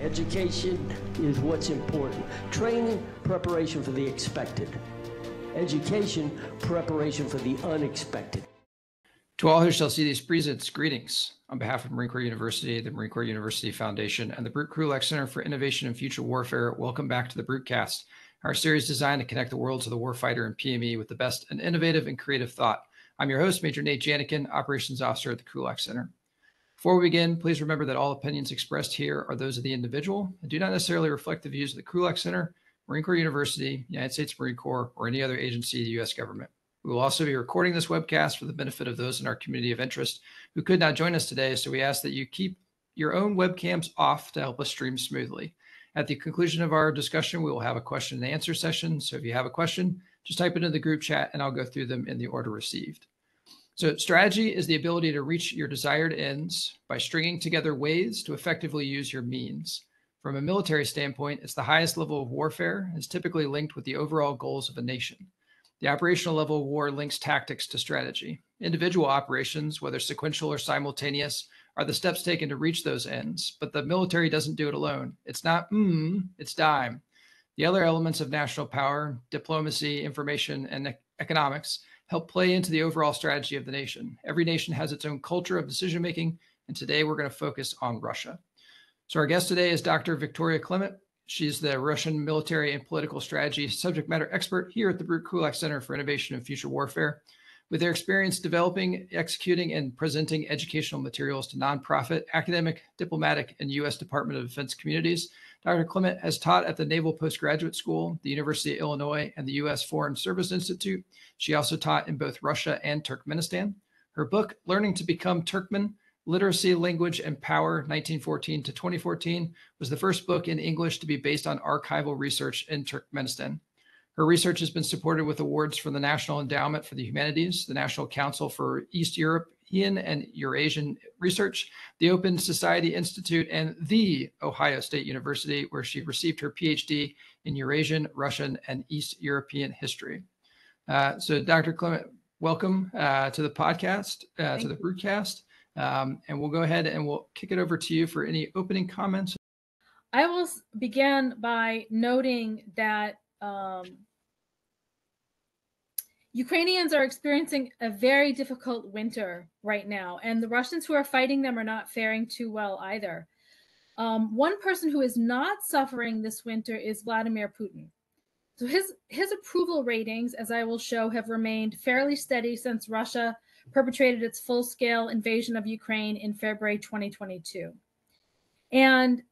Education is what's important. Training, preparation for the expected. Education, preparation for the unexpected. To all who shall see these presents, greetings. On behalf of Marine Corps University, the Marine Corps University Foundation, and the Krulak Center for Innovation and Future Warfare, welcome back to the BruteCast, our series designed to connect the world to the warfighter and PME with the best and innovative and creative thought. I'm your host, Major Nate Janikin, Operations Officer at the Krulak Center. Before we begin, please remember that all opinions expressed here are those of the individual and do not necessarily reflect the views of the Krulak Center, Marine Corps University, United States Marine Corps, or any other agency of the U.S. government. We will also be recording this webcast for the benefit of those in our community of interest who could not join us today, so we ask that you keep your own webcams off to help us stream smoothly. At the conclusion of our discussion, we will have a question and answer session, so if you have a question, just type it into the group chat and I'll go through them in the order received. So strategy is the ability to reach your desired ends by stringing together ways to effectively use your means. From a military standpoint, it's the highest level of warfare and is typically linked with the overall goals of a nation. The operational level of war links tactics to strategy. Individual operations, whether sequential or simultaneous, are the steps taken to reach those ends, but the military doesn't do it alone. It's not it's dime. The other elements of national power, diplomacy, information, and economics help play into the overall strategy of the nation. Every nation has its own culture of decision-making, and today we're going to focus on Russia. So our guest today is Dr. Victoria Clement. She's the Russian military and political strategy subject matter expert here at the Krulak Center for Innovation and Future Warfare. With their experience developing, executing, and presenting educational materials to nonprofit, academic, diplomatic, and U.S. Department of Defense communities, Dr. Clement has taught at the Naval Postgraduate School, the University of Illinois, and the U.S. Foreign Service Institute. She also taught in both Russia and Turkmenistan. Her book, Learning to Become Turkmen, Literacy, Language, and Power, 1914 to 2014, was the first book in English to be based on archival research in Turkmenistan. Her research has been supported with awards from the National Endowment for the Humanities, the National Council for East European and Eurasian Research, the Open Society Institute, and the Ohio State University, where she received her PhD in Eurasian, Russian, and East European history. So Dr. Clement, welcome to the podcast, to the BruteCast. And we'll go ahead and we'll kick it over to you for any opening comments. I will begin by noting that Ukrainians are experiencing a very difficult winter right now, and the Russians who are fighting them are not faring too well either. One person who is not suffering this winter is Vladimir Putin. So his approval ratings, as I will show, have remained fairly steady since Russia perpetrated its full-scale invasion of Ukraine in February 2022. And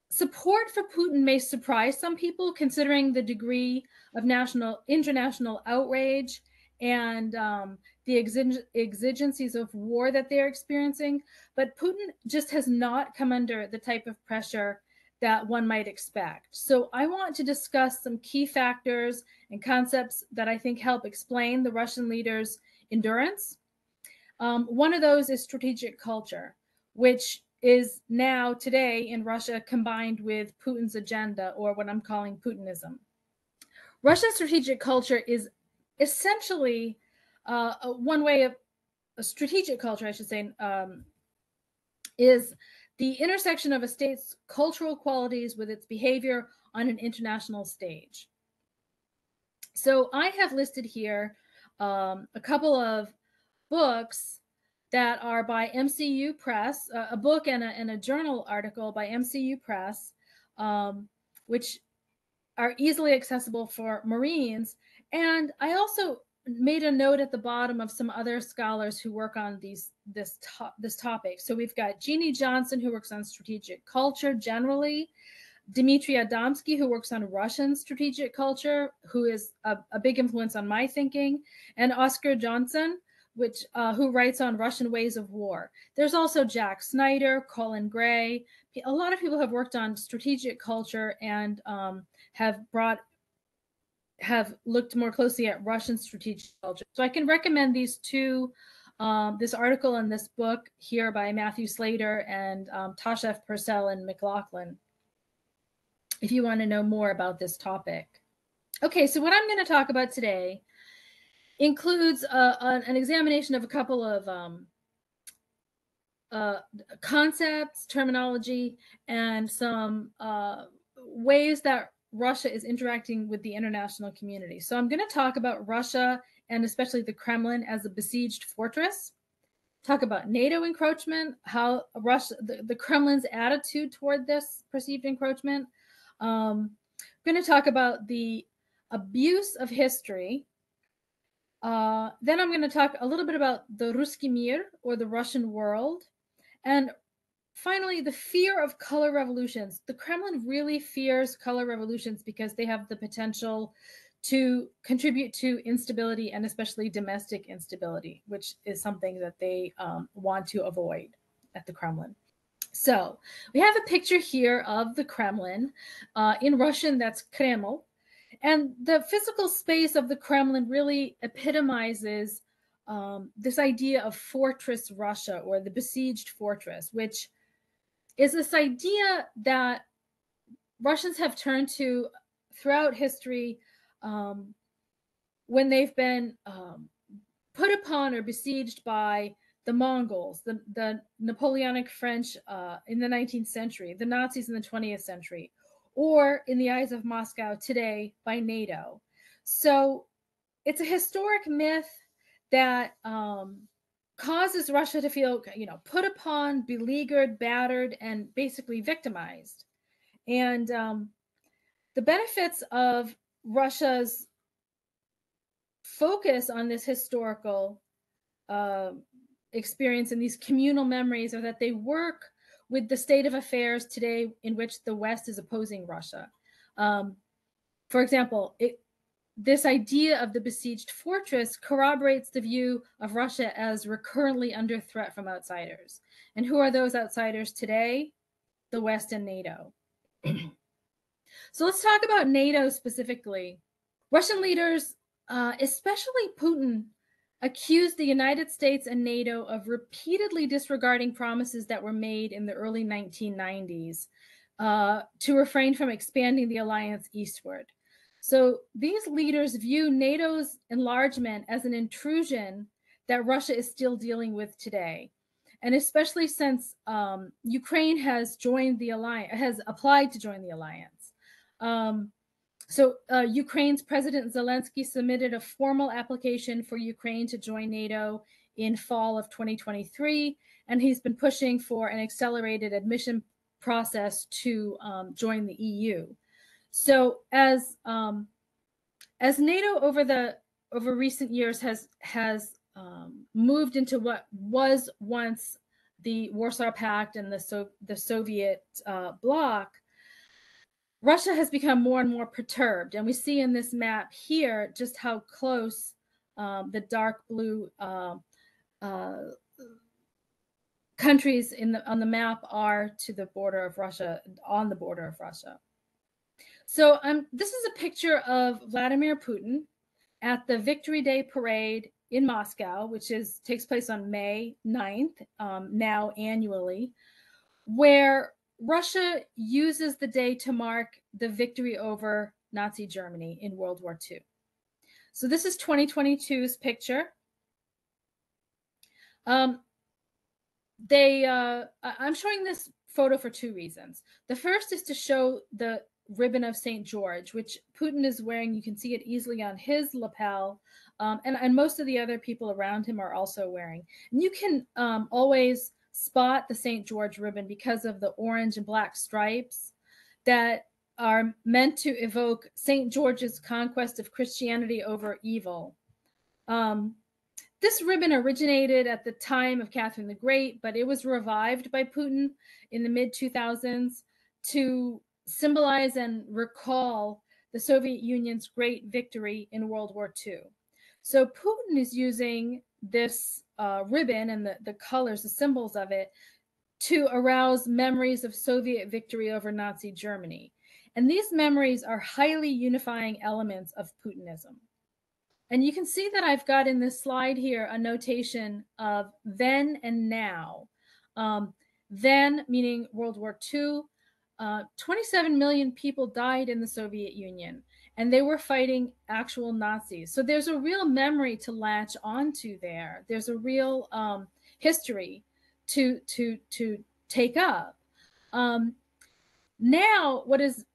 support for Putin may surprise some people, considering the degree of international outrage and the exigencies of war that they're experiencing. But Putin just has not come under the type of pressure that one might expect. So I want to discuss some key factors and concepts that I think help explain the Russian leaders' endurance. One of those is strategic culture, which is now today in Russia combined with Putin's agenda, or what I'm calling Putinism. Russia's strategic culture is essentially one way of a strategic culture, I should say, is the intersection of a state's cultural qualities with its behavior on an international stage. So I have listed here a couple of books that are by MCU Press, a book and a journal article by MCU Press, which are easily accessible for Marines. And I also made a note at the bottom of some other scholars who work on this topic. So we've got Jeannie Johnson, who works on strategic culture generally, Dmitry Adamsky, who works on Russian strategic culture, who is a big influence on my thinking, and Oscar Johnson, who writes on Russian ways of war. There's also Jack Snyder, Colin Gray. A lot of people have worked on strategic culture and have looked more closely at Russian strategic culture. So I can recommend these two, this article and this book here by Matthew Slater and Tasha Purcell and McLaughlin, if you want to know more about this topic. Okay, so what I'm going to talk about today includes an examination of a couple of concepts, terminology, and some ways that Russia is interacting with the international community. So I'm going to talk about Russia and especially the Kremlin as a besieged fortress, talk about NATO encroachment, how Russia, the Kremlin's attitude toward this perceived encroachment. I'm going to talk about the abuse of history. Then I'm going to talk a little bit about the Ruski Mir, or the Russian world. And finally, the fear of color revolutions. The Kremlin really fears color revolutions because they have the potential to contribute to instability, and especially domestic instability, which is something that they want to avoid at the Kremlin. So we have a picture here of the Kremlin. In Russian, that's Kreml. And the physical space of the Kremlin really epitomizes this idea of fortress Russia, or the besieged fortress, which is this idea that Russians have turned to throughout history when they've been put upon or besieged by the Mongols, the Napoleonic French in the 19th century, the Nazis in the 20th century, or in the eyes of Moscow today by NATO. So it's a historic myth that causes Russia to feel, put upon, beleaguered, battered, and basically victimized. And the benefits of Russia's focus on this historical experience and these communal memories are that they work with the state of affairs today in which the West is opposing Russia. For example, this idea of the besieged fortress corroborates the view of Russia as recurrently under threat from outsiders. And who are those outsiders today? The West and NATO. So let's talk about NATO specifically. Russian leaders, especially Putin, accused the United States and NATO of repeatedly disregarding promises that were made in the early 1990s to refrain from expanding the alliance eastward. So these leaders view NATO's enlargement as an intrusion that Russia is still dealing with today. And especially since Ukraine has joined the alliance, has applied to join the alliance. So Ukraine's President Zelensky submitted a formal application for Ukraine to join NATO in fall of 2023, and he's been pushing for an accelerated admission process to join the EU. So as NATO over recent years has moved into what was once the Warsaw Pact and the Soviet bloc, Russia has become more and more perturbed. And we see in this map here just how close the dark blue countries on the map are to the border of Russia, on the border of Russia. So this is a picture of Vladimir Putin at the Victory Day parade in Moscow, which takes place on May 9th, now annually, where Russia uses the day to mark the victory over Nazi Germany in World War II. So this is 2022's picture. I'm showing this photo for two reasons. The first is to show the ribbon of St. George, which Putin is wearing. You can see it easily on his lapel, and most of the other people around him are also wearing. And you can always spot the St. George ribbon because of the orange and black stripes that are meant to evoke St. George's conquest of Christianity over evil. This ribbon originated at the time of Catherine the Great, but it was revived by Putin in the mid-2000s to symbolize and recall the Soviet Union's great victory in World War II. So Putin is using this ribbon and the colors, the symbols of it, to arouse memories of Soviet victory over Nazi Germany. And these memories are highly unifying elements of Putinism. And you can see that I've got in this slide here a notation of then and now. Then meaning World War II, 27 million people died in the Soviet Union, and they were fighting actual Nazis. So there's a real memory to latch onto there. There's a real history to take up. Now, what is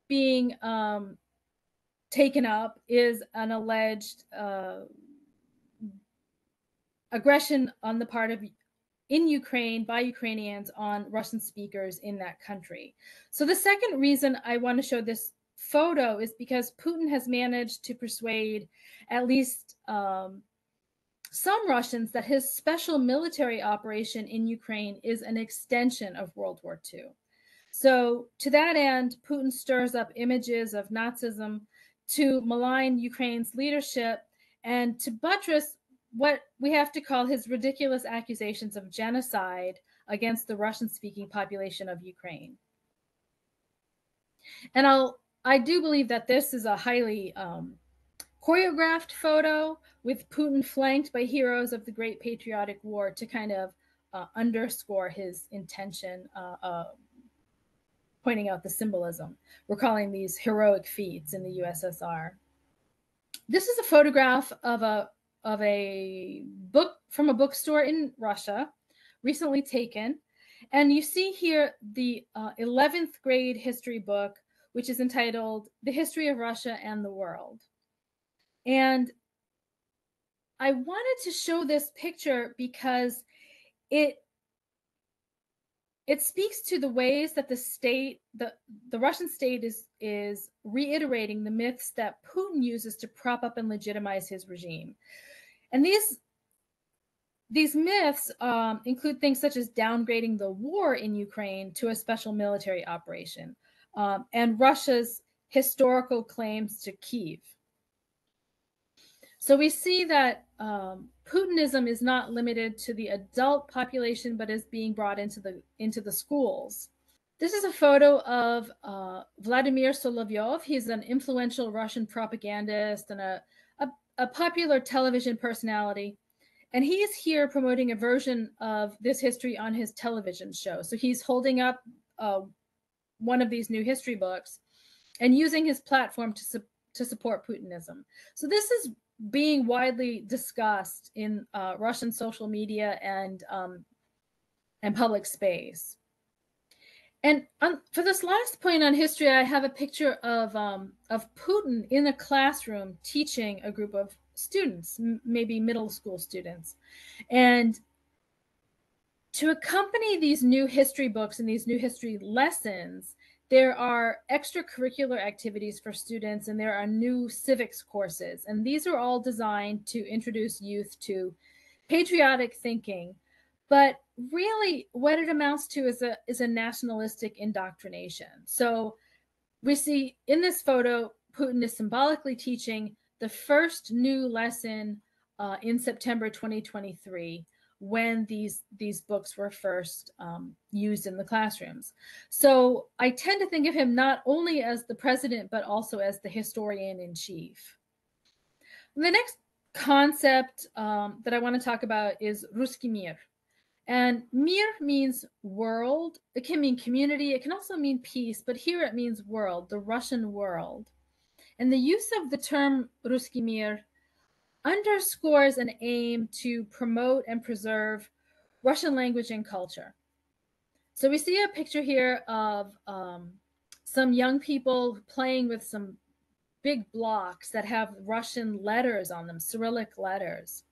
being taken up is an alleged aggression on the part of in Ukraine by Ukrainians on Russian speakers in that country. So the second reason I want to show this photo is because Putin has managed to persuade at least some Russians that his special military operation in Ukraine is an extension of World War II. So to that end, Putin stirs up images of Nazism to malign Ukraine's leadership and to buttress what we have to call his ridiculous accusations of genocide against the Russian-speaking population of Ukraine. And I do believe that this is a highly choreographed photo with Putin flanked by heroes of the Great Patriotic War to kind of underscore his intention, pointing out the symbolism. We're calling these heroic feats in the USSR. This is a photograph of a book from a bookstore in Russia, recently taken. And you see here the 11th grade history book, which is entitled The History of Russia and the World. And I wanted to show this picture because it speaks to the ways that the state, the Russian state is reiterating the myths that Putin uses to prop up and legitimize his regime. And these myths include things such as downgrading the war in Ukraine to a special military operation and Russia's historical claims to Kyiv. So we see that Putinism is not limited to the adult population, but is being brought into the schools. This is a photo of Vladimir Solovyov. He's an influential Russian propagandist and a popular television personality. And he is here promoting a version of this history on his television show. So he's holding up one of these new history books and using his platform to support Putinism. So this is being widely discussed in Russian social media and public space. And for this last point on history, I have a picture of Putin in a classroom teaching a group of students, maybe middle school students. And to accompany these new history books and these new history lessons, there are extracurricular activities for students, and there are new civics courses. And these are all designed to introduce youth to patriotic thinking. But really, what it amounts to is a nationalistic indoctrination. So we see in this photo, Putin is symbolically teaching the first new lesson in September 2023, when these books were first used in the classrooms. So I tend to think of him not only as the president, but also as the historian in chief. The next concept that I want to talk about is Ruski Mir. And Mir means world. It can mean community. It can also mean peace, but here it means world, the Russian world. And the use of the term Ruski Mir underscores an aim to promote and preserve Russian language and culture. So we see a picture here of some young people playing with some big blocks that have Russian letters on them, Cyrillic letters.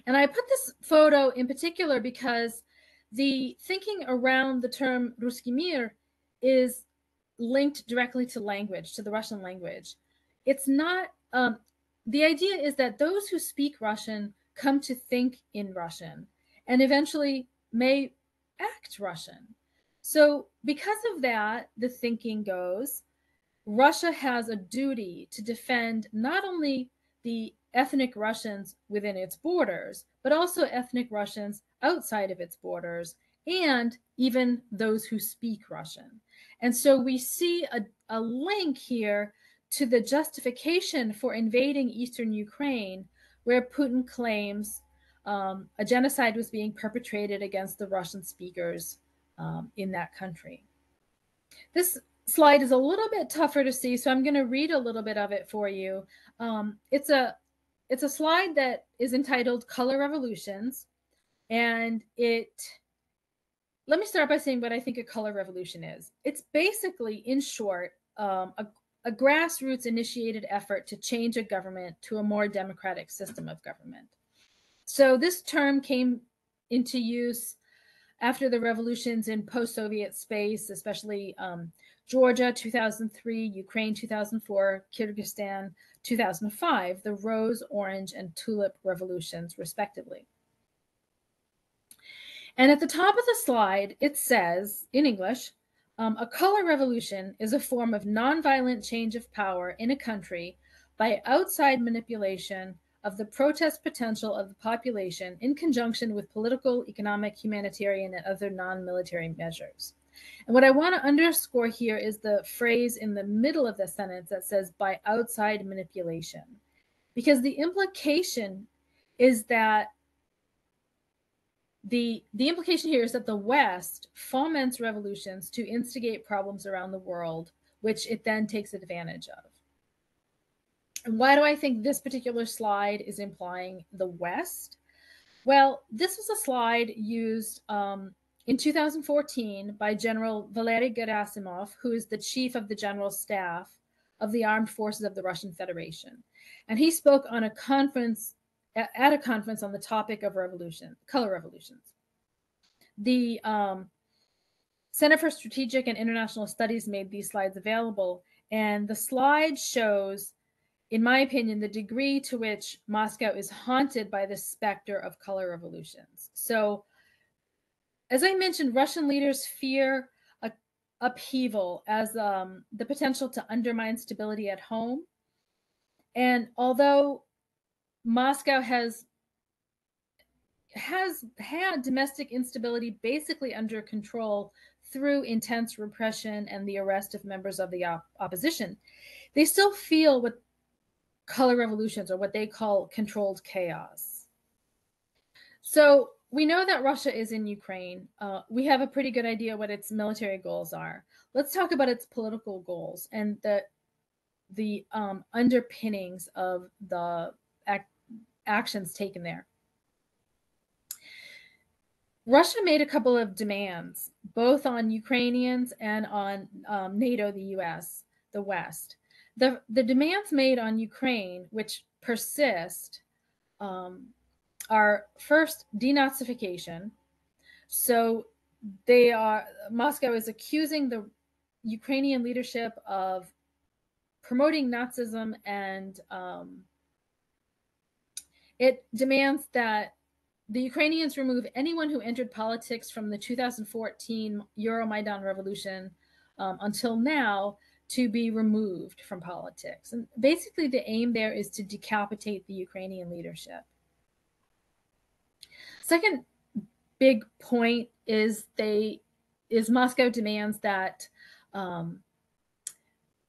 And I put this photo in particular because the thinking around the term Ruski Mir is linked directly to language, to the Russian language. It's not, the idea is that those who speak Russian come to think in Russian and eventually may act Russian. So because of that, the thinking goes, Russia has a duty to defend not only the ethnic Russians within its borders, but also ethnic Russians outside of its borders, and even those who speak Russian. And so we see a link here to the justification for invading eastern Ukraine, where Putin claims a genocide was being perpetrated against the Russian speakers in that country. This slide is a little bit tougher to see, so I'm going to read a little bit of it for you. It's a slide that is entitled Color Revolutions. And let me start by saying what I think a color revolution is. It's basically, in short, a grassroots initiated effort to change a government to a more democratic system of government. So this term came into use after the revolutions in post-Soviet space, especially Georgia 2003, Ukraine 2004, Kyrgyzstan 2005, the Rose, Orange, and Tulip revolutions, respectively. And at the top of the slide, it says, in English, a color revolution is a form of nonviolent change of power in a country by outside manipulation of the protest potential of the population in conjunction with political, economic, humanitarian, and other non-military measures. And what I want to underscore here is the phrase in the middle of the sentence that says by outside manipulation, because the implication is that the implication here is that the West foments revolutions to instigate problems around the world, which it then takes advantage of. And why do I think this particular slide is implying the West? Well, this was a slide used in 2014 by General Valery Gerasimov, who is the chief of the general staff of the armed forces of the Russian Federation. And he spoke on a conference at a conference on the topic of color revolutions. The Center for Strategic and International Studies made these slides available, and the slide shows, in my opinion, the degree to which Moscow is haunted by the specter of color revolutions. So, as I mentioned, Russian leaders fear upheaval as the potential to undermine stability at home. And although Moscow has had domestic instability basically under control through intense repression and the arrest of members of the opposition, they still feel what color revolutions, or what they call controlled chaos. So we know that Russia is in Ukraine. We have a pretty good idea what its military goals are. Let's talk about its political goals and the underpinnings of the actions taken there. Russia made a couple of demands, both on Ukrainians and on NATO, the US, the West. The demands made on Ukraine, which persist, are first denazification. So Moscow is accusing the Ukrainian leadership of promoting Nazism, and it demands that the Ukrainians remove anyone who entered politics from the 2014 Euromaidan revolution until now to be removed from politics. And basically the aim there is to decapitate the Ukrainian leadership. Second big point is Moscow demands that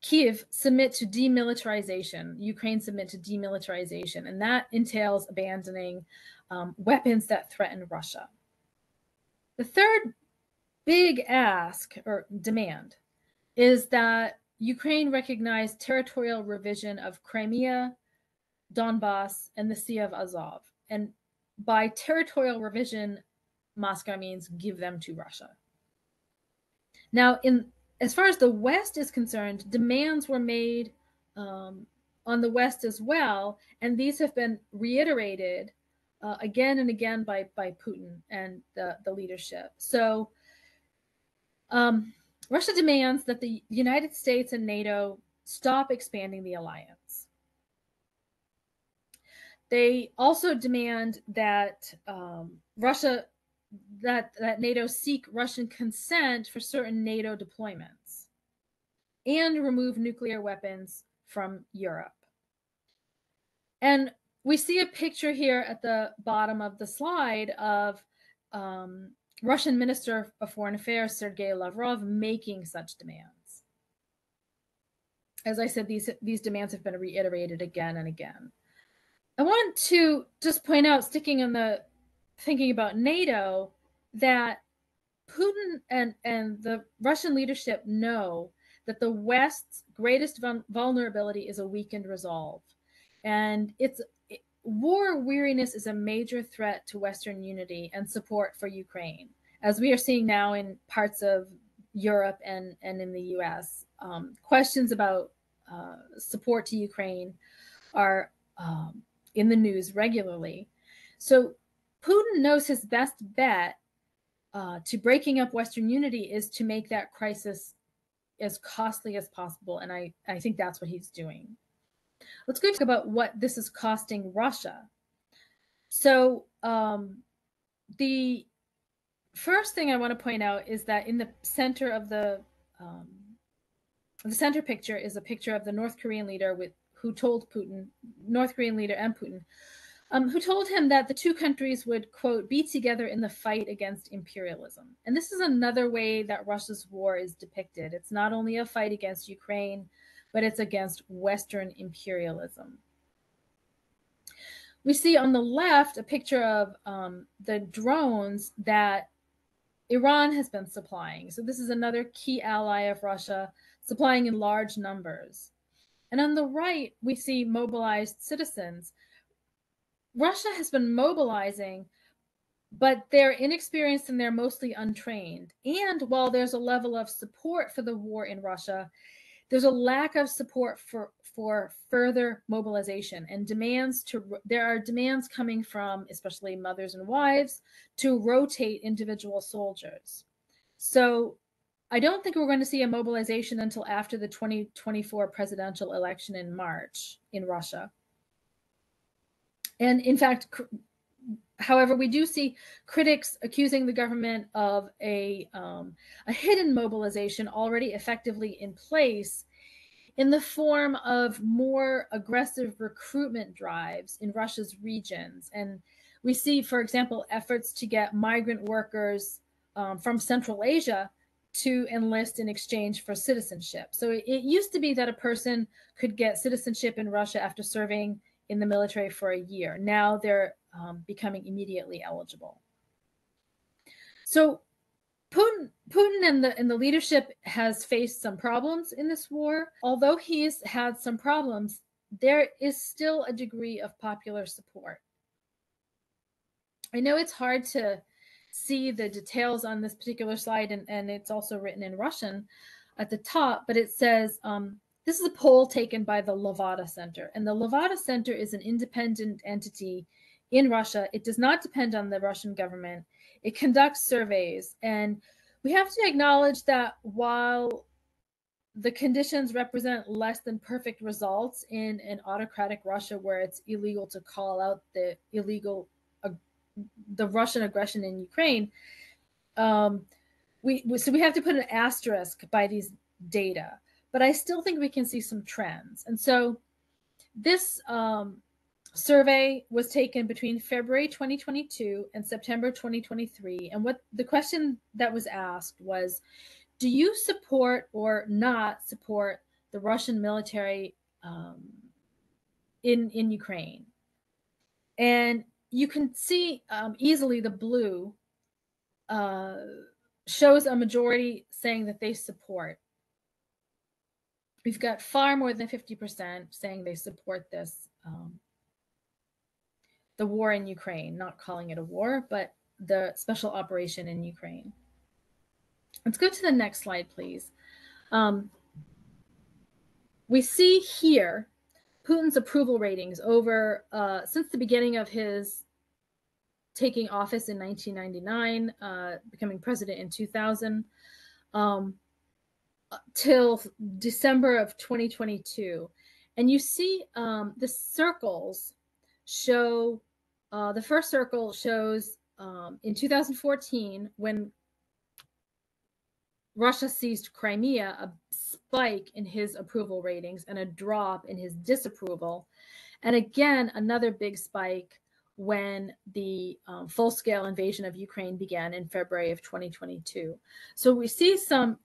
Kiev submit to demilitarization, Ukraine submit to demilitarization, and that entails abandoning weapons that threaten Russia. The third big ask or demand is that Ukraine recognize territorial revision of Crimea, Donbass, and the Sea of Azov. And by territorial revision, Moscow means give them to Russia. Now, as far as the West is concerned, demands were made on the West as well, and these have been reiterated again and again by Putin and the leadership. So Russia demands that the United States and NATO stop expanding the alliance. They also demand that that NATO seek Russian consent for certain NATO deployments and remove nuclear weapons from Europe. And we see a picture here at the bottom of the slide of Russian Minister of Foreign Affairs, Sergei Lavrov, making such demands. As I said, these demands have been reiterated again and again. I want to just point out, thinking about NATO, that Putin and the Russian leadership know that the West's greatest vulnerability is a weakened resolve. And war weariness is a major threat to Western unity and support for Ukraine, as we are seeing now in parts of Europe and in the US. Questions about support to Ukraine are in the news regularly. So Putin knows his best bet to breaking up Western unity is to make that crisis as costly as possible. And I think that's what he's doing. Let's go talk about what this is costing Russia. So the first thing I want to point out is that in the center of the center picture is a picture of the North Korean leader who told Putin, North Korean leader and Putin, who told him that the two countries would, quote, be together in the fight against imperialism. And this is another way that Russia's war is depicted. It's not only a fight against Ukraine, but it's against Western imperialism. We see on the left a picture of the drones that Iran has been supplying. So this is another key ally of Russia, supplying in large numbers. And on the right, we see mobilized citizens. Russia has been mobilizing, but they're inexperienced and they're mostly untrained. And while there's a level of support for the war in Russia, there's a lack of support for further mobilization and there are demands coming from especially mothers and wives to rotate individual soldiers. So I don't think we're going to see a mobilization until after the 2024 presidential election in March in Russia. And in fact, however, we do see critics accusing the government of a hidden mobilization already effectively in place in the form of more aggressive recruitment drives in Russia's regions. And we see, for example, efforts to get migrant workers from Central Asia to enlist in exchange for citizenship. So it used to be that a person could get citizenship in Russia after serving in the military for a year. Now they're becoming immediately eligible. So Putin and the leadership has faced some problems in this war. Although he's had some problems, there is still a degree of popular support. I know it's hard to see the details on this particular slide, and it's also written in Russian at the top, but it says, this is a poll taken by the Levada Center. And the Levada Center is an independent entity in Russia. It does not depend on the Russian government. It conducts surveys. And we have to acknowledge that while the conditions represent less than perfect results in an autocratic Russia where it's illegal to call out the Russian aggression in Ukraine, so we have to put an asterisk by these data. But I still think we can see some trends. And so this survey was taken between February 2022 and September 2023. And what the question that was asked was, do you support or not support the Russian military in Ukraine? And you can see easily the blue shows a majority saying that they support. We've got far more than 50% saying they support this, the war in Ukraine, not calling it a war, but the special operation in Ukraine. Let's go to the next slide, please. We see here Putin's approval ratings over since the beginning of his taking office in 1999, becoming president in 2000, till December of 2022. And you see the circles show, the first circle shows in 2014, when Russia seized Crimea, a spike in his approval ratings and a drop in his disapproval. And again, another big spike when the full-scale invasion of Ukraine began in February of 2022. So we see some,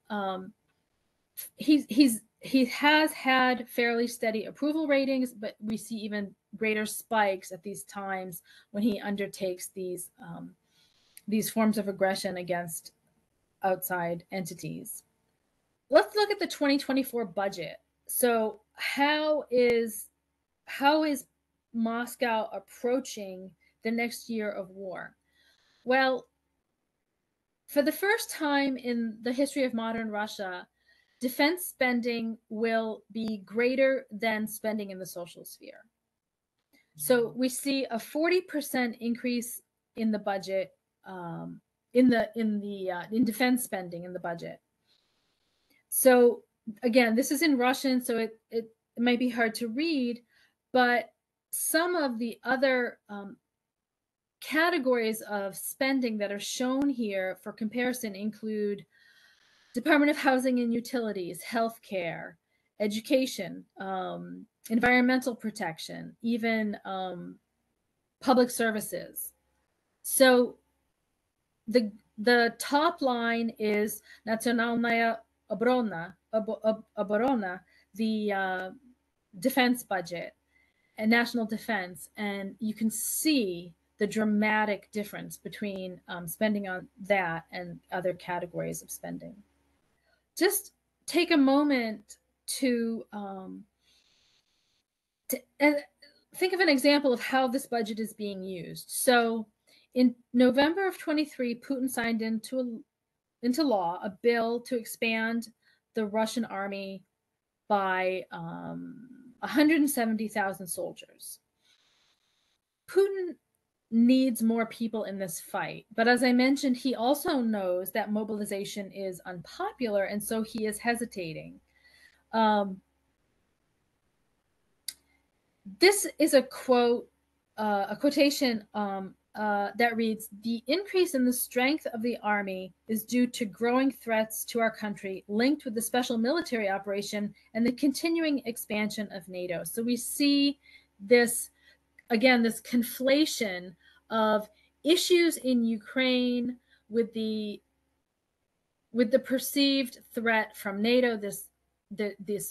he has had fairly steady approval ratings, but we see even greater spikes at these times when he undertakes these forms of aggression against outside entities. Let's look at the 2024 budget. So how is Moscow approaching the next year of war? Well, for the first time in the history of modern Russia, defense spending will be greater than spending in the social sphere. So we see a 40% increase in the budget, in defense spending in the budget. So again, this is in Russian, so it might be hard to read, but some of the other categories of spending that are shown here for comparison include Department of Housing and Utilities, healthcare, education, environmental protection, even public services. So the top line is Nationalnaya Obrona, the defense budget and national defense, and you can see the dramatic difference between spending on that and other categories of spending. Just take a moment to think of an example of how this budget is being used. So in November of 23, Putin signed into law a bill to expand the Russian army by 170,000 soldiers. Putin needs more people in this fight, but as I mentioned, he also knows that mobilization is unpopular, and so he is hesitating. This is a quote, a quotation that reads, "The increase in the strength of the army is due to growing threats to our country linked with the special military operation and the continuing expansion of NATO." So we see this, again, this conflation of issues in Ukraine with the perceived threat from NATO, this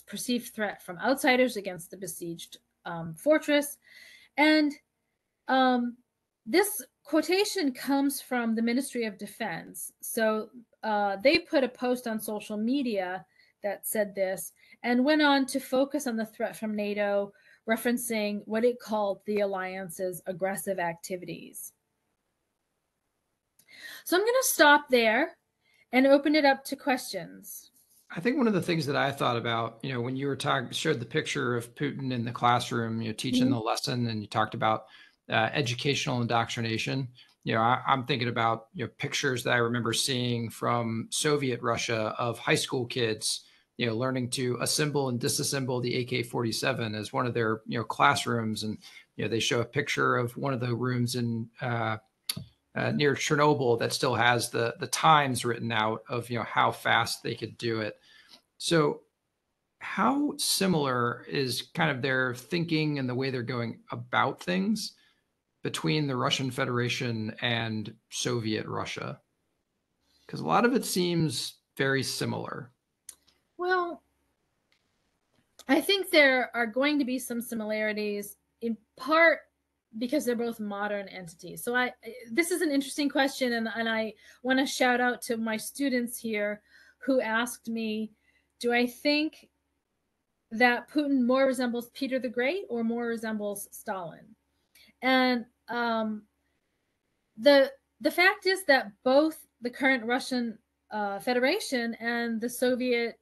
perceived threat from outsiders against the besieged fortress. And this quotation comes from the Ministry of Defense. So they put a post on social media that said this and went on to focus on the threat from NATO, referencing what it called the alliance's aggressive activities. So I'm going to stop there and open it up to questions. I think one of the things that I thought about, when you were showed the picture of Putin in the classroom, teaching the lesson, and you talked about educational indoctrination. I'm thinking about pictures that I remember seeing from Soviet Russia of high school kids, learning to assemble and disassemble the AK-47 as one of their classrooms, and they show a picture of one of the rooms in near Chernobyl that still has the times written out of how fast they could do it. So how similar is kind of their thinking and the way they're going about things between the Russian Federation and Soviet Russia? Because a lot of it seems very similar. Well, I think there are going to be some similarities, in part because they're both modern entities. So this is an interesting question, and I want to shout out to my students here who asked me, do I think that Putin more resembles Peter the Great or more resembles Stalin? And the fact is that both the current Russian Federation and the Soviet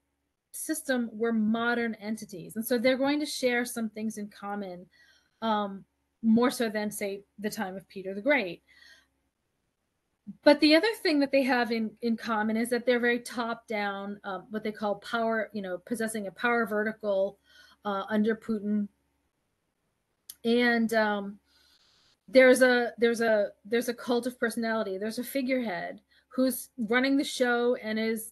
system were modern entities, and so they're going to share some things in common, more so than, say, the time of Peter the Great. But the other thing that they have in common is that they're very top-down, what they call power, possessing a power vertical under Putin. And there's a cult of personality. There's a figurehead who's running the show and is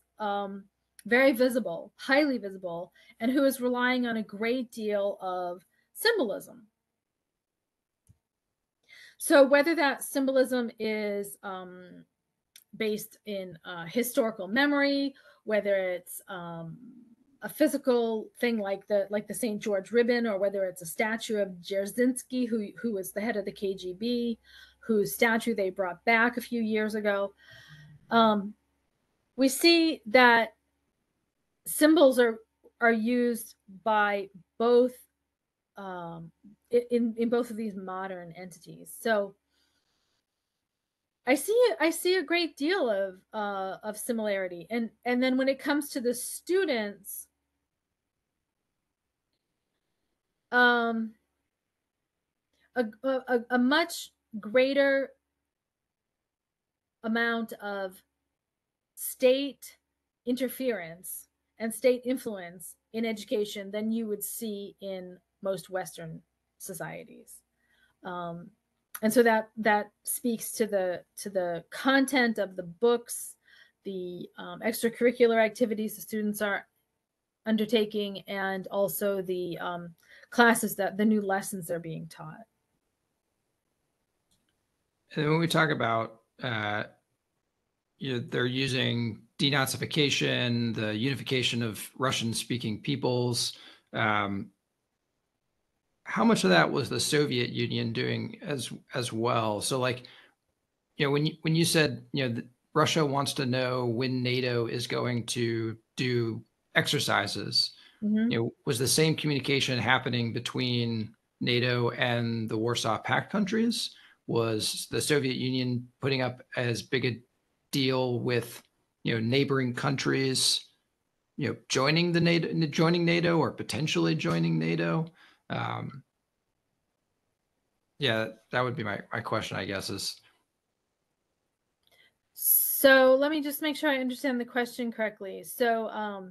very visible, highly visible, and who is relying on a great deal of symbolism. So whether that symbolism is based in historical memory, whether it's a physical thing like the St. George ribbon, or whether it's a statue of Dzerzhinsky, who was the head of the KGB, whose statue they brought back a few years ago, we see that symbols are used by both in both of these modern entities. So I see a great deal of similarity, and then when it comes to the students, a much greater amount of state interference and state influence in education than you would see in most Western societies. And so that speaks to the content of the books, the extracurricular activities the students are undertaking, and also the classes, that the new lessons they're being taught. And when we talk about they're using denazification, the unification of Russian-speaking peoples. How much of that was the Soviet Union doing as well? So, like, when you said, Russia wants to know when NATO is going to do exercises, was the same communication happening between NATO and the Warsaw Pact countries? Was the Soviet Union putting up as big a deal with, neighboring countries, joining NATO or potentially joining NATO? Yeah, that would be my question, I guess, is. So let me just make sure I understand the question correctly. So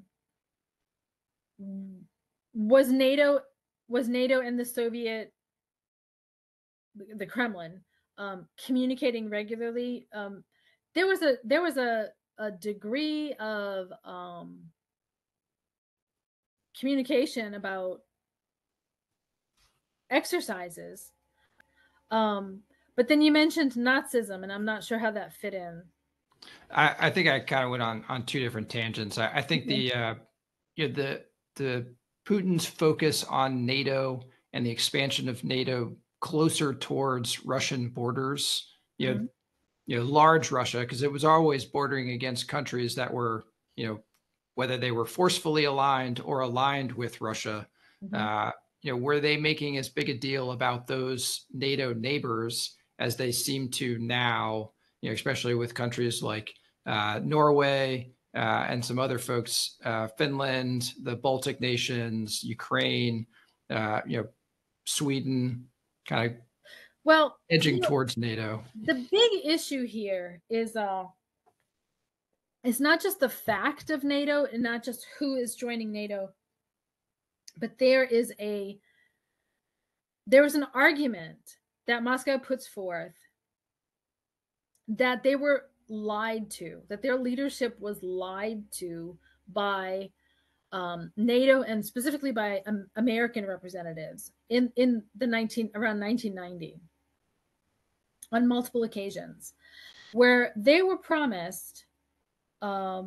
was NATO and the Kremlin communicating regularly? There was a degree of communication about exercises, but then you mentioned Nazism, and I'm not sure how that fit in. I think I kind of went on two different tangents. I think the Putin's focus on NATO and the expansion of NATO closer towards Russian borders, large Russia, because it was always bordering against countries that were, whether they were forcefully aligned or aligned with Russia. Were they making as big a deal about those NATO neighbors as they seem to now, especially with countries like Norway and some other folks, Finland, the Baltic nations, Ukraine, Sweden, kind of edging towards NATO. The big issue here is it's not just the fact of NATO and not just who is joining NATO, but there is an argument that Moscow puts forth that they were lied to, that their leadership was lied to by NATO and specifically by American representatives in around 1990 on multiple occasions, where they were promised that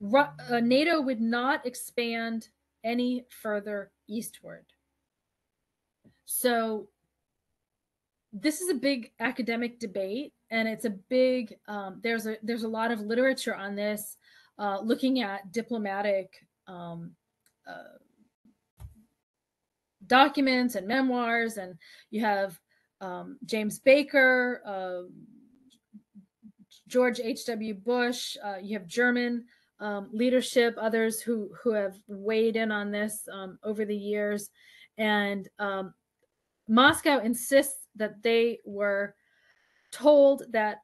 NATO would not expand any further eastward. So this is a big academic debate, and it's a big there's a lot of literature on this, looking at diplomatic documents and memoirs, and you have James Baker, George H.W. Bush, you have German leadership, others who have weighed in on this over the years, and Moscow insists that they were told that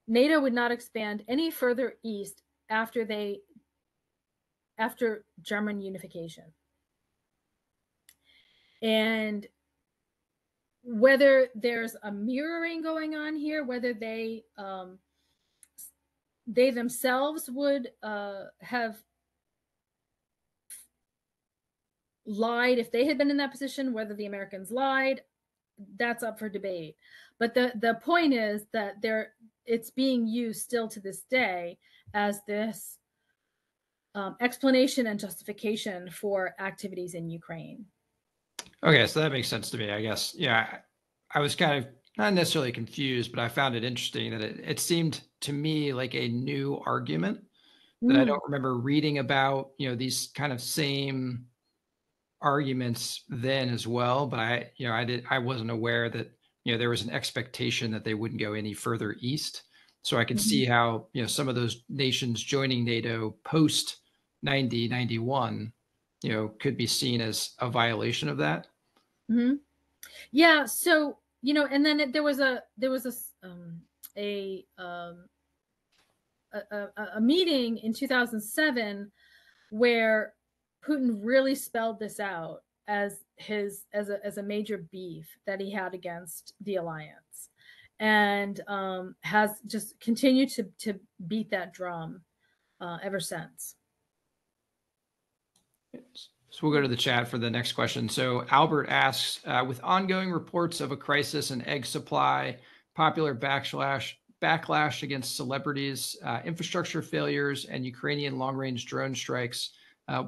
NATO would not expand any further east after German unification. And whether there's a mirroring going on here, whether they themselves would have lied if they had been in that position, whether the Americans lied, that's up for debate. But the point is that it's being used still to this day as this explanation and justification for activities in Ukraine. Okay, so that makes sense to me, I guess. Yeah, I was kind of not necessarily confused, but I found it interesting that it seemed to me like a new argument that I don't remember reading about, these kind of same arguments then as well. But I wasn't aware that, there was an expectation that they wouldn't go any further east. So I could see how, some of those nations joining NATO post 91, could be seen as a violation of that. Yeah. So, and then there was a meeting in 2007 where Putin really spelled this out as a major beef that he had against the alliance, and has just continued to beat that drum ever since. So we'll go to the chat for the next question. So Albert asks, with ongoing reports of a crisis in egg supply, popular backlash against celebrities, infrastructure failures, and Ukrainian long-range drone strikes,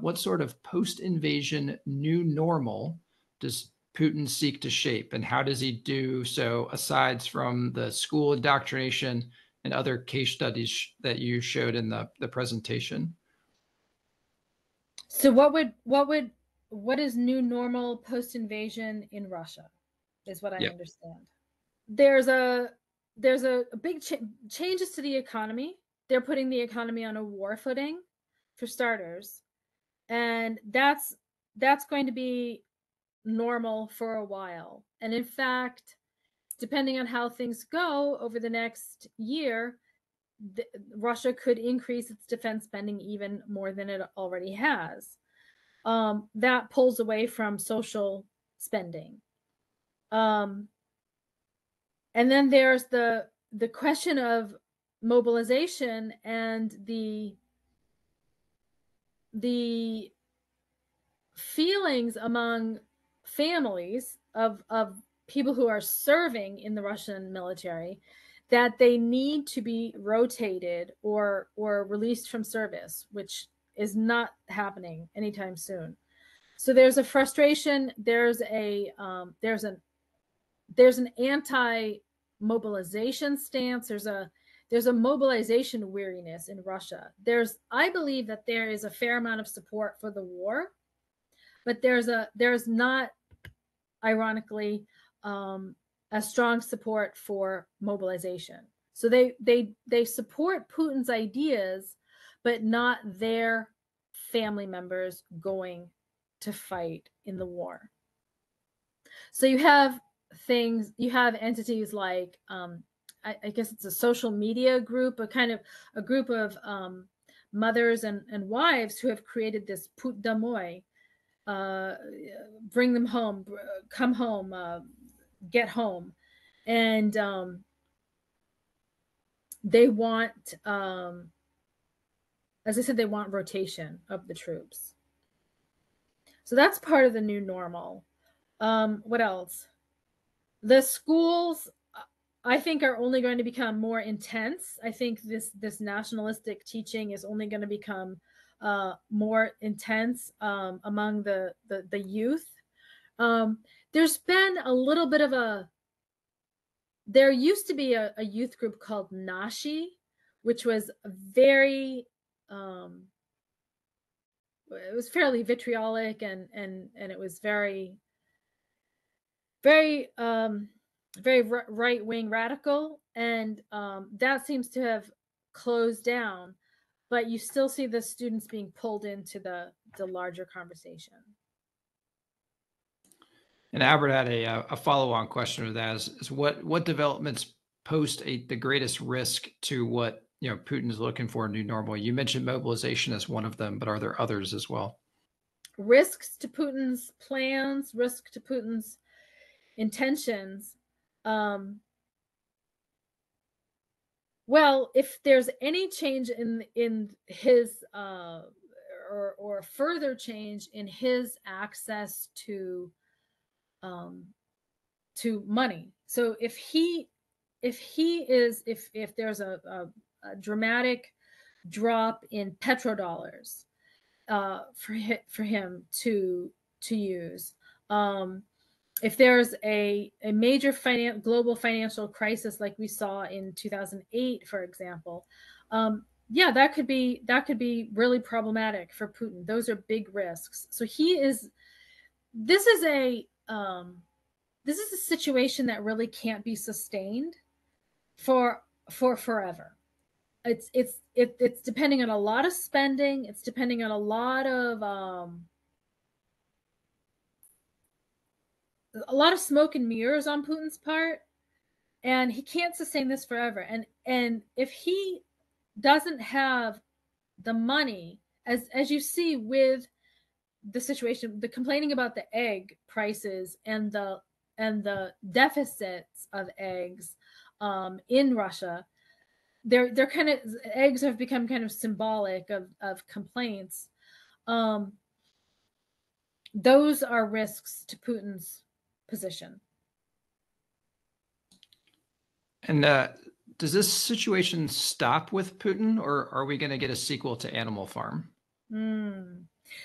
what sort of post-invasion new normal does Putin seek to shape, and how does he do so aside from the school indoctrination and other case studies that you showed in the presentation? So what is new normal post-invasion in Russia is what I understand. There's a big changes to the economy. They're putting the economy on a war footing, for starters, and that's going to be normal for a while. And in fact, depending on how things go over the next year, Russia could increase its defense spending even more than it already has. That pulls away from social spending. And then there's the question of mobilization and the feelings among families of people who are serving in the Russian military that they need to be rotated or released from service, which is not happening anytime soon. So there's a frustration. There's an anti-mobilization stance. There's a mobilization weariness in Russia. I believe that there is a fair amount of support for the war, but there's not, ironically, a strong support for mobilization. So they support Putin's ideas, but not their family members going to fight in the war. So you have entities like, I guess it's a social media group, a group of mothers and wives who have created this Put Domoy, bring them home, come home, get home. And they want, as I said, they want rotation of the troops. So that's part of the new normal. What else? The schools, I think, are only going to become more intense. I think this nationalistic teaching is only going to become more intense among the youth. There's been a little bit of there used to be a youth group called Nashi, which was very, it was fairly vitriolic and it was very right-wing radical, and that seems to have closed down, but you still see the students being pulled into the larger conversation. And Albert had a follow-on question to that: is what developments pose the greatest risk to what Putin is looking for in new normal? You mentioned mobilization as one of them, but are there others as well? Risks to Putin's plans, risk to Putin's intentions. Well, if there's any change in his or further change in his access to money, so if there's a dramatic drop in petrodollars for him to use, if there's a major global financial crisis like we saw in 2008, for example, yeah, that could be really problematic for Putin. Those are big risks. So this is a situation that really can't be sustained for forever. It's depending on a lot of spending. It's depending on a lot of smoke and mirrors on Putin's part, and he can't sustain this forever. And if he doesn't have the money, as you see with the situation, the complaining about the egg prices and the deficits of eggs in Russia, they're kind of, eggs have become kind of symbolic of complaints. Those are risks to Putin's position. And does this situation stop with Putin, or are we going to get a sequel to Animal Farm?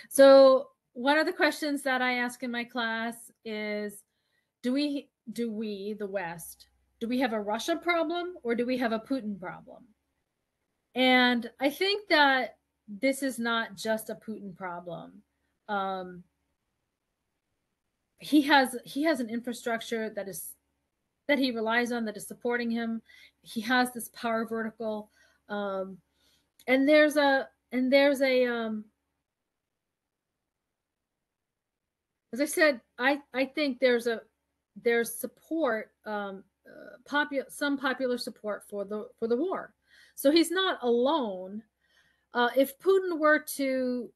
So one of the questions that I ask in my class is, do we, the West, do we have a Russia problem or do we have a Putin problem? And I think that this is not just a Putin problem. He has an infrastructure that he relies on, that is supporting him. He has this power vertical, and there's a as I said, I think there's support, some popular support for the war. So he's not alone. If Putin were to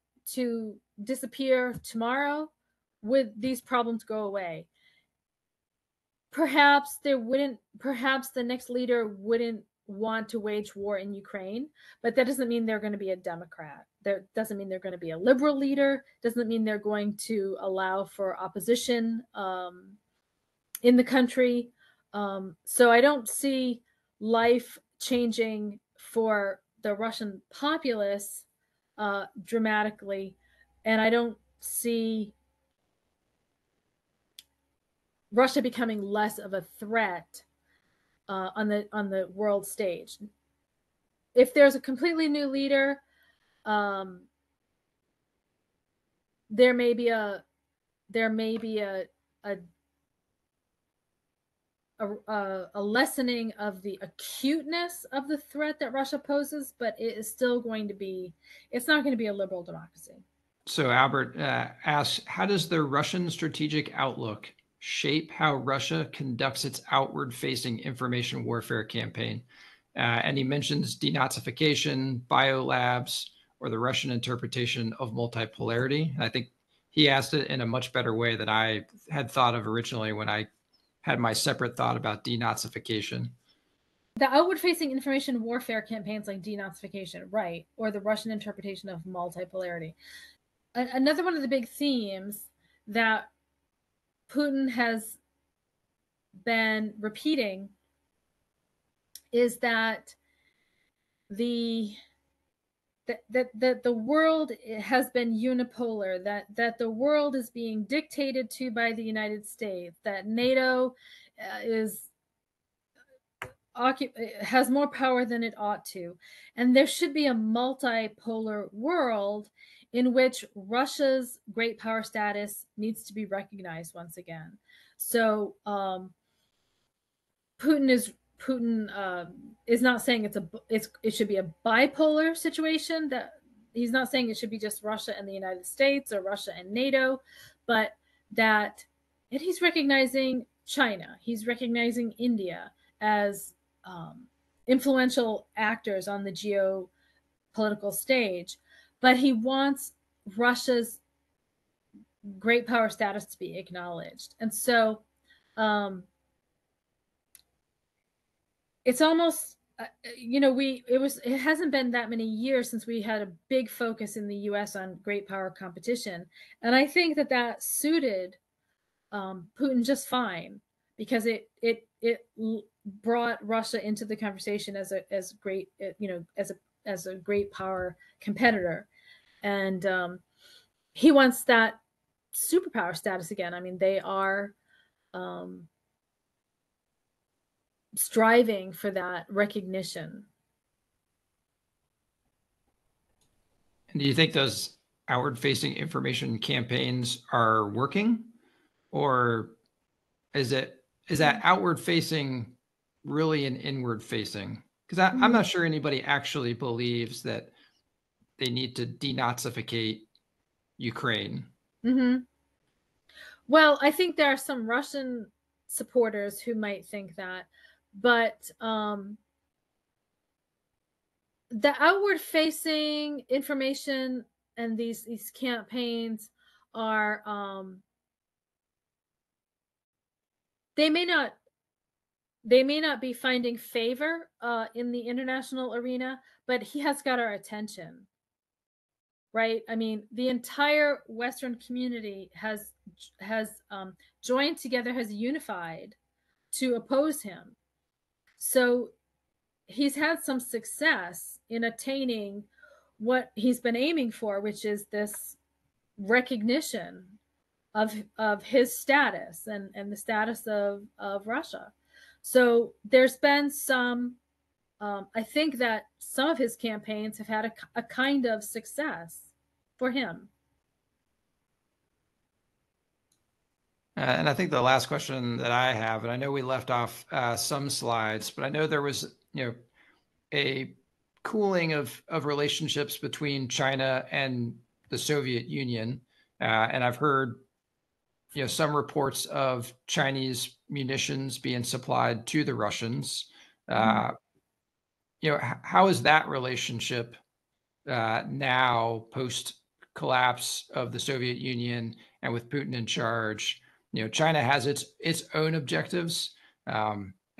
disappear tomorrow, would these problems go away? Perhaps the next leader wouldn't want to wage war in Ukraine, but that doesn't mean they're going to be a Democrat. That doesn't mean they're going to be a liberal leader. Doesn't mean they're going to allow for opposition in the country. So I don't see life changing for the Russian populace dramatically, and I don't see Russia becoming less of a threat on the world stage. If there's a completely new leader, there may be a lessening of the acuteness of the threat that Russia poses, but it is still going to be, it's not going to be a liberal democracy. So Albert asks, how does the Russian strategic outlook shape how Russia conducts its outward-facing information warfare campaign? And he mentions denazification, biolabs, or the Russian interpretation of multipolarity. And I think he asked it in a much better way than I had thought of originally when I had my separate thought about denazification. The outward-facing information warfare campaigns like denazification, right, or the Russian interpretation of multipolarity. Another one of the big themes that Putin has been repeating is that the world has been unipolar, that the world is being dictated to by the United States, that NATO has more power than it ought to, and there should be a multipolar world in which Russia's great power status needs to be recognized once again. So Putin is not saying it should be a bipolar situation. That he's not saying it should be just Russia and the United States or Russia and NATO, but that he's recognizing China, he's recognizing India as influential actors on the geopolitical stage, but he wants Russia's great power status to be acknowledged. And so it's almost, it hasn't been that many years since we had a big focus in the US on great power competition. And I think that suited Putin just fine, because it brought Russia into the conversation as a great power competitor. And he wants that superpower status again. I mean, they are striving for that recognition. Do you think those outward-facing information campaigns are working, or is that outward-facing really an inward-facing? Because I'm not sure anybody actually believes that they need to denazificate Ukraine. Mm-hmm. Well, I think there are some Russian supporters who might think that, but the outward-facing information and these campaigns are they may not be finding favor in the international arena, but he has got our attention, right? I mean, the entire Western community has joined together, has unified to oppose him. So he's had some success in attaining what he's been aiming for, which is this recognition of his status and the status of Russia. So there's been some, I think that some of his campaigns have had a kind of success for him. And I think the last question that I have, and I know we left off some slides, but I know there was, a cooling of relationships between China and the Soviet Union. And I've heard, some reports of Chinese munitions being supplied to the Russians. How is that relationship now post collapse of the Soviet Union and with Putin in charge? China has its own objectives.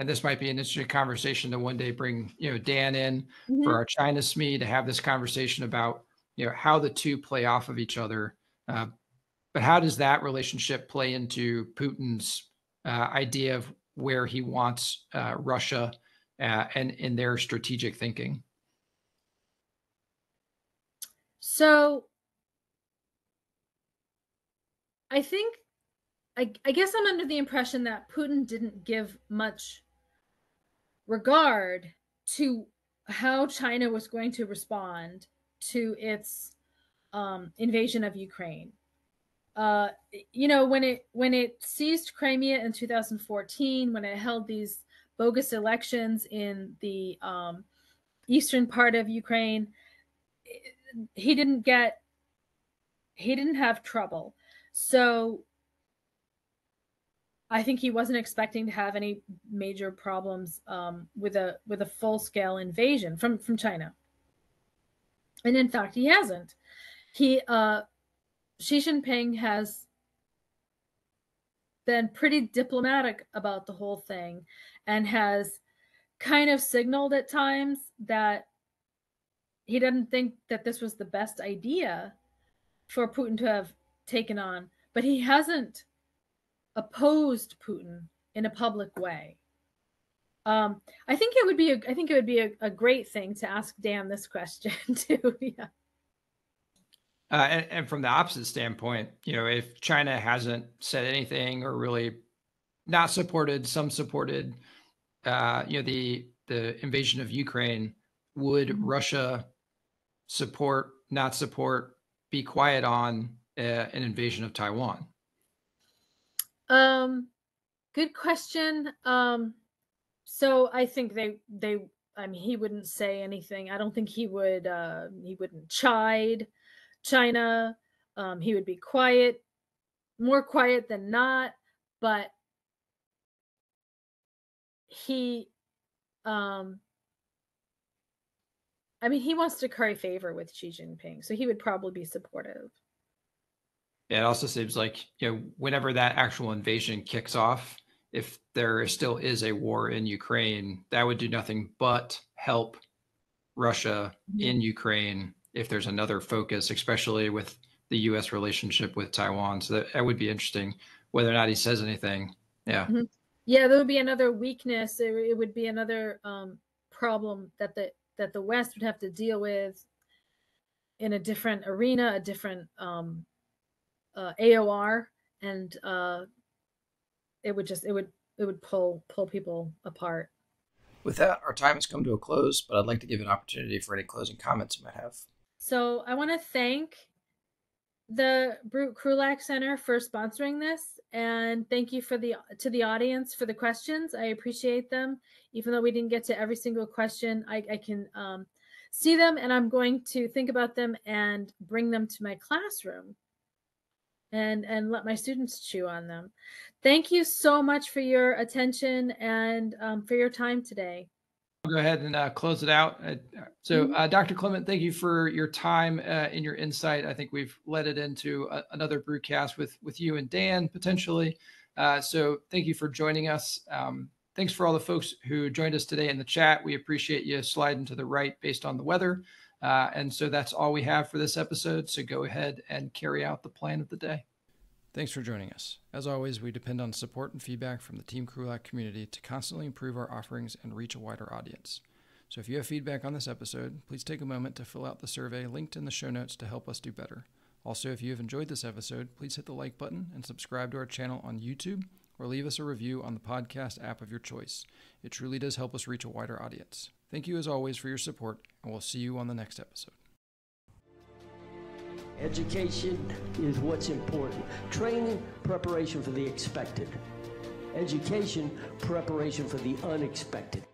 And this might be an interesting conversation to one day bring, Dan in for our China SME to have this conversation about, how the two play off of each other. But how does that relationship play into Putin's idea of where he wants Russia and in their strategic thinking? So I think, I guess I'm under the impression that Putin didn't give much regard to how China was going to respond to its invasion of Ukraine. When it seized Crimea in 2014, when it held these bogus elections in the eastern part of Ukraine, he didn't have trouble. So I think he wasn't expecting to have any major problems with a full-scale invasion from China. And in fact, he hasn't. Xi Jinping has been pretty diplomatic about the whole thing and has kind of signaled at times that he doesn't think that this was the best idea for Putin to have taken on, but he hasn't opposed Putin in a public way. I think it would be a great thing to ask Dan this question too. Yeah. And from the opposite standpoint, if China hasn't said anything or really not supported, some supported, the invasion of Ukraine, would Russia support, not support, be quiet on an invasion of Taiwan? Good question. So I think he wouldn't say anything. I don't think he wouldn't chide China. He would be quiet, more quiet than not, but he he wants to curry favor with Xi Jinping, so he would probably be supportive. Yeah, it also seems like, whenever that actual invasion kicks off, if there still is a war in Ukraine, that would do nothing but help Russia in Ukraine if there's another focus, especially with the U.S. relationship with Taiwan. So that would be interesting, whether or not he says anything. Yeah. Yeah, there would be another weakness. It would be another problem that the West would have to deal with in a different arena, a different AOR, and it would pull people apart. With that, our time has come to a close, but I'd like to give an opportunity for any closing comments you might have. So I want to thank the Krulak Center for sponsoring this, and thank you to the audience for the questions. I appreciate them. Even though we didn't get to every single question, I can see them, and I'm going to think about them and bring them to my classroom and let my students chew on them. Thank you so much for your attention and for your time today. I'll go ahead and close it out. Dr. Clement, thank you for your time and your insight. I think we've led it into another Brewcast with you and Dan potentially. So thank you for joining us. Thanks for all the folks who joined us today in the chat. We appreciate you sliding to the right based on the weather. And so that's all we have for this episode. So go ahead and carry out the plan of the day. Thanks for joining us. As always, we depend on support and feedback from the Team Krulak community to constantly improve our offerings and reach a wider audience. So if you have feedback on this episode, please take a moment to fill out the survey linked in the show notes to help us do better. Also, if you have enjoyed this episode, please hit the like button and subscribe to our channel on YouTube or leave us a review on the podcast app of your choice. It truly does help us reach a wider audience. Thank you as always for your support, and we'll see you on the next episode. Education is what's important. Training, preparation for the expected. Education, preparation for the unexpected.